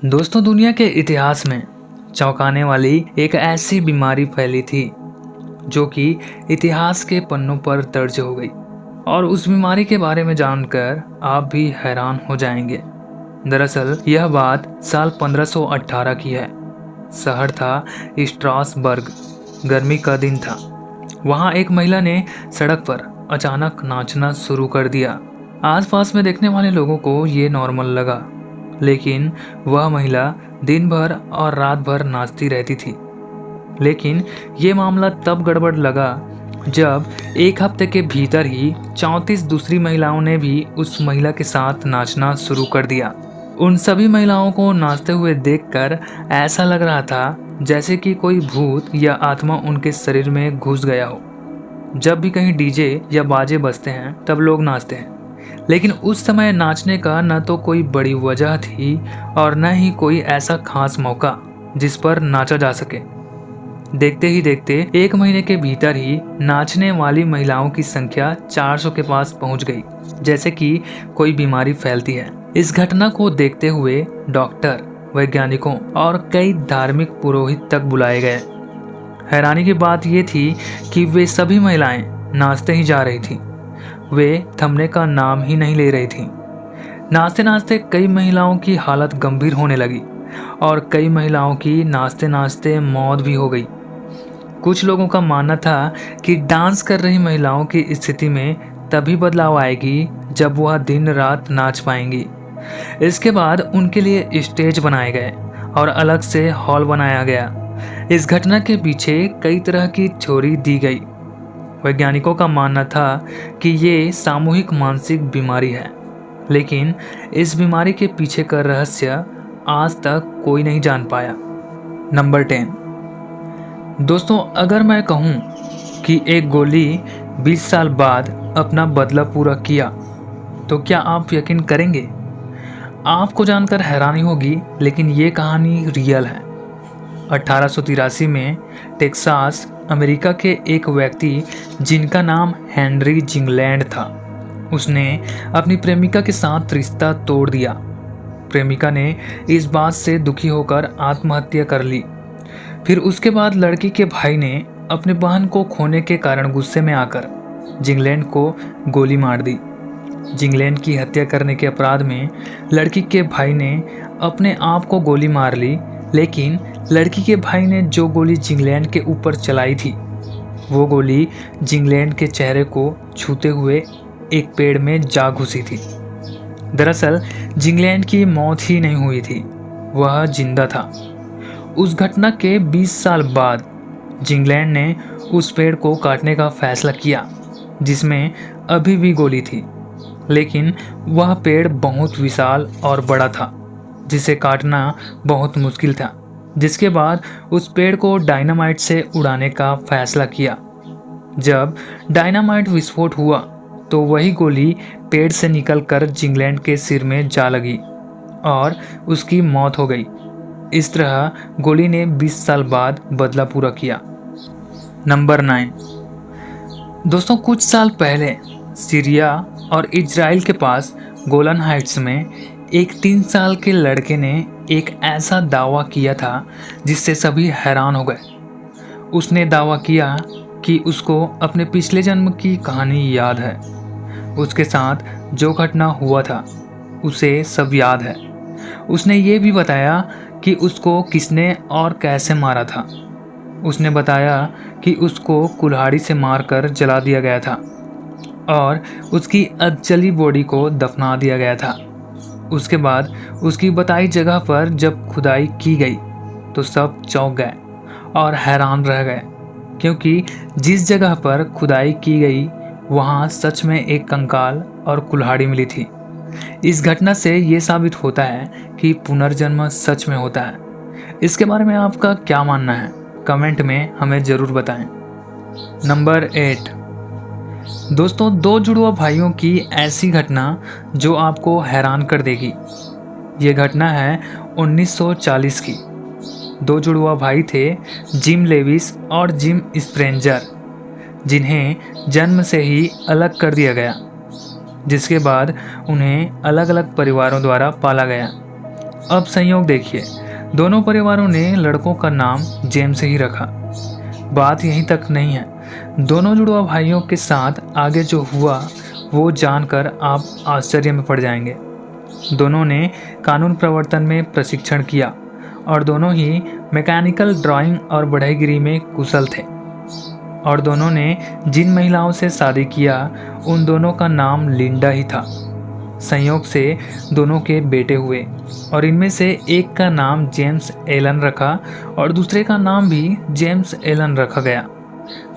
दोस्तों, दुनिया के इतिहास में चौंकाने वाली एक ऐसी बीमारी फैली थी जो कि इतिहास के पन्नों पर दर्ज हो गई। और उस बीमारी के बारे में जानकर आप भी हैरान हो जाएंगे। दरअसल यह बात साल 1518 की है। शहर था स्ट्रासबर्ग। गर्मी का दिन था। वहाँ एक महिला ने सड़क पर अचानक नाचना शुरू कर दिया। आसपास में देखने वाले लोगों को ये नॉर्मल लगा, लेकिन वह महिला दिन भर और रात भर नाचती रहती थी। लेकिन ये मामला तब गड़बड़ लगा जब एक हफ्ते के भीतर ही 34 दूसरी महिलाओं ने भी उस महिला के साथ नाचना शुरू कर दिया। उन सभी महिलाओं को नाचते हुए देखकर ऐसा लग रहा था जैसे कि कोई भूत या आत्मा उनके शरीर में घुस गया हो। जब भी कहीं डीजे या बाजे बजते हैं तब लोग नाचते हैं, लेकिन उस समय नाचने का न तो कोई बड़ी वजह थी और न ही कोई ऐसा खास मौका जिस पर नाचा जा सके। देखते ही देखते एक महीने के भीतर ही नाचने वाली महिलाओं की संख्या 400 के पास पहुंच गई, जैसे कि कोई बीमारी फैलती है। इस घटना को देखते हुए डॉक्टर, वैज्ञानिकों और कई धार्मिक पुरोहित तक बुलाए गए। हैरानी की बात यह थी कि वे सभी महिलाएं नाचते ही जा रही थीं। वे थमने का नाम ही नहीं ले रही थीं। नाचते नाचते कई महिलाओं की हालत गंभीर होने लगी और कई महिलाओं की नाचते नाचते मौत भी हो गई। कुछ लोगों का मानना था कि डांस कर रही महिलाओं की स्थिति में तभी बदलाव आएगी जब वह दिन रात नाच पाएंगी। इसके बाद उनके लिए स्टेज बनाए गए और अलग से हॉल बनाया गया। इस घटना के पीछे कई तरह की थ्योरी दी गई। वैज्ञानिकों का मानना था कि ये सामूहिक मानसिक बीमारी है, लेकिन इस बीमारी के पीछे का रहस्य आज तक कोई नहीं जान पाया। नंबर 10। दोस्तों, अगर मैं कहूँ कि एक गोली 20 साल बाद अपना बदला पूरा किया, तो क्या आप यकीन करेंगे? आपको जानकर हैरानी होगी, लेकिन ये कहानी रियल है। 1883 में टेक्सास, अमेरिका के एक व्यक्ति जिनका नाम हेनरी जिंगलैंड था, उसने अपनी प्रेमिका के साथ रिश्ता तोड़ दिया। प्रेमिका ने इस बात से दुखी होकर आत्महत्या कर ली। फिर उसके बाद लड़की के भाई ने अपने बहन को खोने के कारण गुस्से में आकर जिंगलैंड को गोली मार दी। जिंगलैंड की हत्या करने के अपराध में लड़की के भाई ने अपने आप को गोली मार ली, लेकिन लड़की के भाई ने जो गोली जिंगलैंड के ऊपर चलाई थी, वो गोली जिंगलैंड के चेहरे को छूते हुए एक पेड़ में जा घुसी थी। दरअसल जिंगलैंड की मौत ही नहीं हुई थी, वह जिंदा था। उस घटना के 20 साल बाद जिंगलैंड ने उस पेड़ को काटने का फैसला किया जिसमें अभी भी गोली थी, लेकिन वह पेड़ बहुत विशाल और बड़ा था, जिसे काटना बहुत मुश्किल था। जिसके बाद उस पेड़ को डायनामाइट से उड़ाने का फैसला किया। जब डायनामाइट विस्फोट हुआ तो वही गोली पेड़ से निकलकर जिंगलैंड के सिर में जा लगी और उसकी मौत हो गई। इस तरह गोली ने 20 साल बाद बदला पूरा किया। नंबर 9। दोस्तों, कुछ साल पहले सीरिया और इजराइल के पास गोलन हाइट्स में एक 3 साल के लड़के ने एक ऐसा दावा किया था जिससे सभी हैरान हो गए। उसने दावा किया कि उसको अपने पिछले जन्म की कहानी याद है। उसके साथ जो घटना हुआ था उसे सब याद है। उसने ये भी बताया कि उसको किसने और कैसे मारा था। उसने बताया कि उसको कुल्हाड़ी से मारकर जला दिया गया था और उसकी अधजली बॉडी को दफना दिया गया था। उसके बाद उसकी बताई जगह पर जब खुदाई की गई तो सब चौंक गए और हैरान रह गए, क्योंकि जिस जगह पर खुदाई की गई वहाँ सच में एक कंकाल और कुल्हाड़ी मिली थी। इस घटना से ये साबित होता है कि पुनर्जन्म सच में होता है। इसके बारे में आपका क्या मानना है? कमेंट में हमें ज़रूर बताएं। नंबर 8। दोस्तों, 2 जुड़वा भाइयों की ऐसी घटना जो आपको हैरान कर देगी। ये घटना है 1940 की। 2 जुड़वा भाई थे, जिम लेविस और जिम स्प्रेंजर, जिन्हें जन्म से ही अलग कर दिया गया, जिसके बाद उन्हें अलग अलग परिवारों द्वारा पाला गया। अब संयोग देखिए, दोनों परिवारों ने लड़कों का नाम जेम्स ही रखा। बात यहीं तक नहीं है, दोनों जुड़वा भाइयों के साथ आगे जो हुआ वो जानकर आप आश्चर्य में पड़ जाएंगे। दोनों ने कानून प्रवर्तन में प्रशिक्षण किया और दोनों ही मैकेनिकल ड्राइंग और बढ़ईगिरी में कुशल थे। और दोनों ने जिन महिलाओं से शादी किया उन दोनों का नाम लिंडा ही था। संयोग से दोनों के बेटे हुए और इनमें से एक का नाम जेम्स एलन रखा और दूसरे का नाम भी जेम्स एलन रखा गया।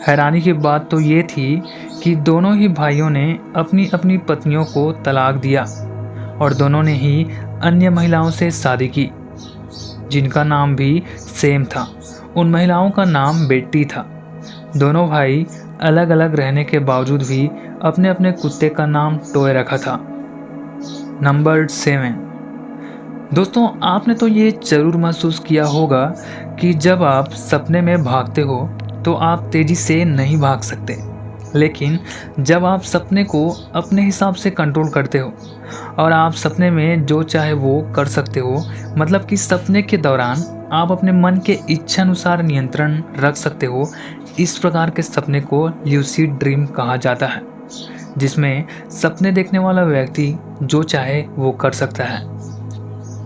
हैरानी की बात तो ये थी कि दोनों ही भाइयों ने अपनी अपनी पत्नियों को तलाक दिया और दोनों ने ही अन्य महिलाओं से शादी की जिनका नाम भी सेम था। उन महिलाओं का नाम बेट्टी था। दोनों भाई अलग अलग रहने के बावजूद भी अपने अपने कुत्ते का नाम टॉय रखा था। नंबर 7। दोस्तों, आपने तो ये जरूर महसूस किया होगा कि जब आप सपने में भागते हो तो आप तेजी से नहीं भाग सकते, लेकिन जब आप सपने को अपने हिसाब से कंट्रोल करते हो और आप सपने में जो चाहे वो कर सकते हो, मतलब कि सपने के दौरान आप अपने मन के इच्छा अनुसार नियंत्रण रख सकते हो, इस प्रकार के सपने को ल्यूसिड ड्रीम कहा जाता है, जिसमें सपने देखने वाला व्यक्ति जो चाहे वो कर सकता है।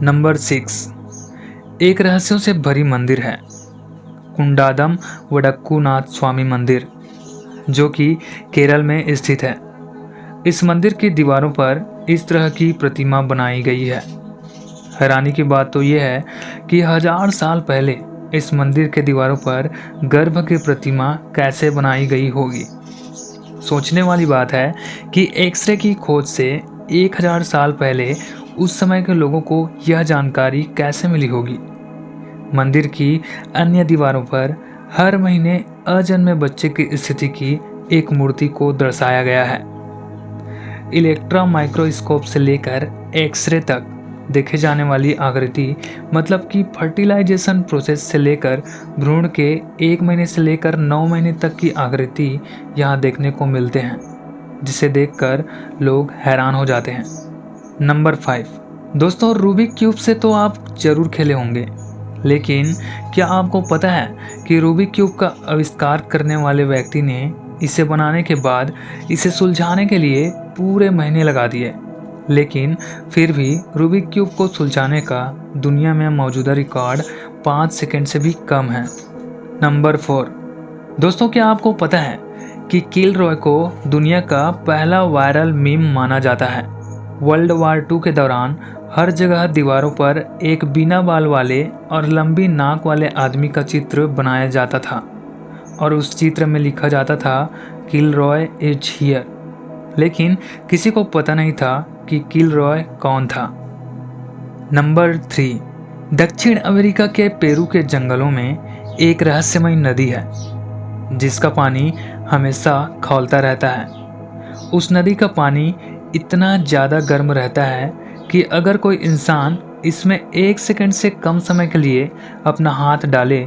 नंबर 6। एक रहस्यों से भरी मंदिर है, कुंडादम वडक्कूनाथ स्वामी मंदिर, जो कि केरल में स्थित है। इस मंदिर की दीवारों पर इस तरह की प्रतिमा बनाई गई है। हैरानी की बात तो यह है कि 1000 साल पहले इस मंदिर के दीवारों पर गर्भ की प्रतिमा कैसे बनाई गई होगी। सोचने वाली बात है कि एक्सरे की खोज से 1000 साल पहले उस समय के लोगों को यह जानकारी कैसे मिली होगी। मंदिर की अन्य दीवारों पर हर महीने अजन्मे बच्चे की स्थिति की एक मूर्ति को दर्शाया गया है। इलेक्ट्रॉन माइक्रोस्कोप से लेकर एक्सरे तक देखे जाने वाली आकृति, मतलब कि फर्टिलाइजेशन प्रोसेस से लेकर भ्रूण के 1 महीने से लेकर 9 महीने तक की आकृति यहाँ देखने को मिलते हैं, जिसे देखकर लोग हैरान हो जाते हैं। नंबर 5। दोस्तों, रूबिक क्यूब से तो आप जरूर खेले होंगे, लेकिन क्या आपको पता है कि रूबिक क्यूब का आविष्कार करने वाले व्यक्ति ने इसे बनाने के बाद इसे सुलझाने के लिए पूरे महीने लगा दिए, लेकिन फिर भी रूबिक क्यूब को सुलझाने का दुनिया में मौजूदा रिकॉर्ड 5 सेकंड से भी कम है। नंबर 4। दोस्तों, क्या आपको पता है कि किलरॉय को दुनिया का पहला वायरल मीम माना जाता है। वर्ल्ड वार 2 के दौरान हर जगह दीवारों पर एक बिना बाल वाले और लंबी नाक वाले आदमी का चित्र बनाया जाता था और उस चित्र में लिखा जाता था किलरॉय इज हियर, लेकिन किसी को पता नहीं था कि किलरॉय कौन था। नंबर 3। दक्षिण अमेरिका के पेरू के जंगलों में एक रहस्यमय नदी है जिसका पानी हमेशा खौलता रहता है। उस नदी का पानी इतना ज़्यादा गर्म रहता है कि अगर कोई इंसान इसमें 1 सेकंड से कम समय के लिए अपना हाथ डाले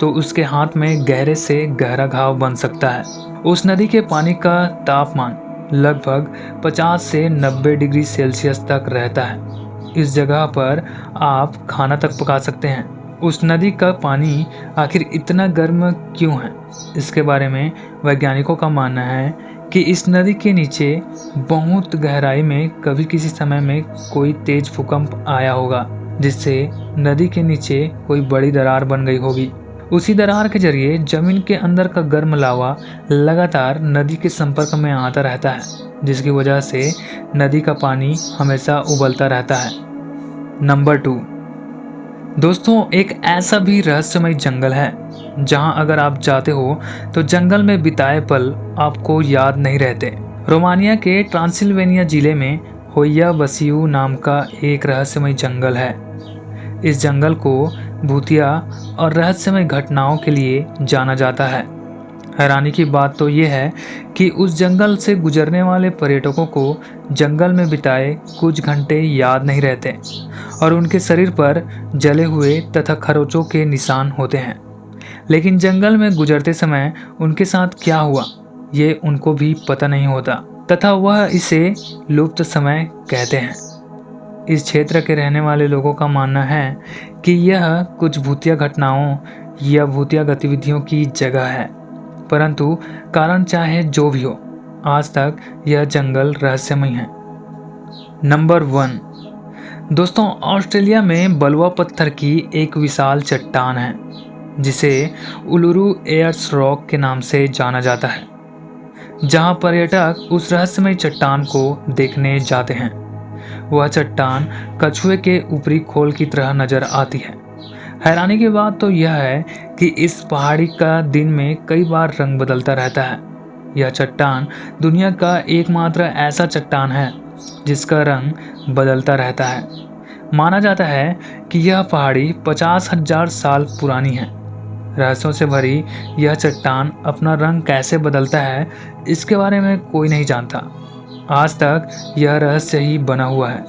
तो उसके हाथ में गहरे से गहरा घाव बन सकता है। उस नदी के पानी का तापमान लगभग 50 से 90 डिग्री सेल्सियस तक रहता है। इस जगह पर आप खाना तक पका सकते हैं। उस नदी का पानी आखिर इतना गर्म क्यों है, इसके बारे में वैज्ञानिकों का मानना है कि इस नदी के नीचे बहुत गहराई में कभी किसी समय में कोई तेज भूकंप आया होगा, जिससे नदी के नीचे कोई बड़ी दरार बन गई होगी। उसी दरार के जरिए जमीन के अंदर का गर्म लावा लगातार नदी के संपर्क में आता रहता है, जिसकी वजह से नदी का पानी हमेशा उबलता रहता है। नंबर 2। दोस्तों, एक ऐसा भी रहस्यमय जंगल है जहां अगर आप जाते हो तो जंगल में बिताए पल आपको याद नहीं रहते। रोमानिया के ट्रांसिल्वेनिया जिले में होया बसियू नाम का एक रहस्यमय जंगल है। इस जंगल को भूतिया और रहस्यमय घटनाओं के लिए जाना जाता है। हैरानी की बात तो ये है कि उस जंगल से गुजरने वाले पर्यटकों को जंगल में बिताए कुछ घंटे याद नहीं रहते और उनके शरीर पर जले हुए तथा खरोंचों के निशान होते हैं, लेकिन जंगल में गुजरते समय उनके साथ क्या हुआ ये उनको भी पता नहीं होता तथा वह इसे लुप्त समय कहते हैं। इस क्षेत्र के रहने वाले लोगों का मानना है कि यह कुछ भूतिया घटनाओं या भूतिया गतिविधियों की जगह है, परंतु कारण चाहे जो भी हो, आज तक यह जंगल रहस्यमय है। नंबर 1 दोस्तों, ऑस्ट्रेलिया में बलुआ पत्थर की एक विशाल चट्टान है जिसे उलुरु एयर्स रॉक के नाम से जाना जाता है, जहां पर्यटक उस रहस्यमय चट्टान को देखने जाते हैं। वह चट्टान कछुए के ऊपरी खोल की तरह नजर आती है। हैरानी की बात तो यह है कि इस पहाड़ी का दिन में कई बार रंग बदलता रहता है। यह चट्टान दुनिया का एकमात्र ऐसा चट्टान है जिसका रंग बदलता रहता है। माना जाता है कि यह पहाड़ी 50,000 साल पुरानी है। रहस्यों से भरी यह चट्टान अपना रंग कैसे बदलता है, इसके बारे में कोई नहीं जानता। आज तक यह रहस्य ही बना हुआ है।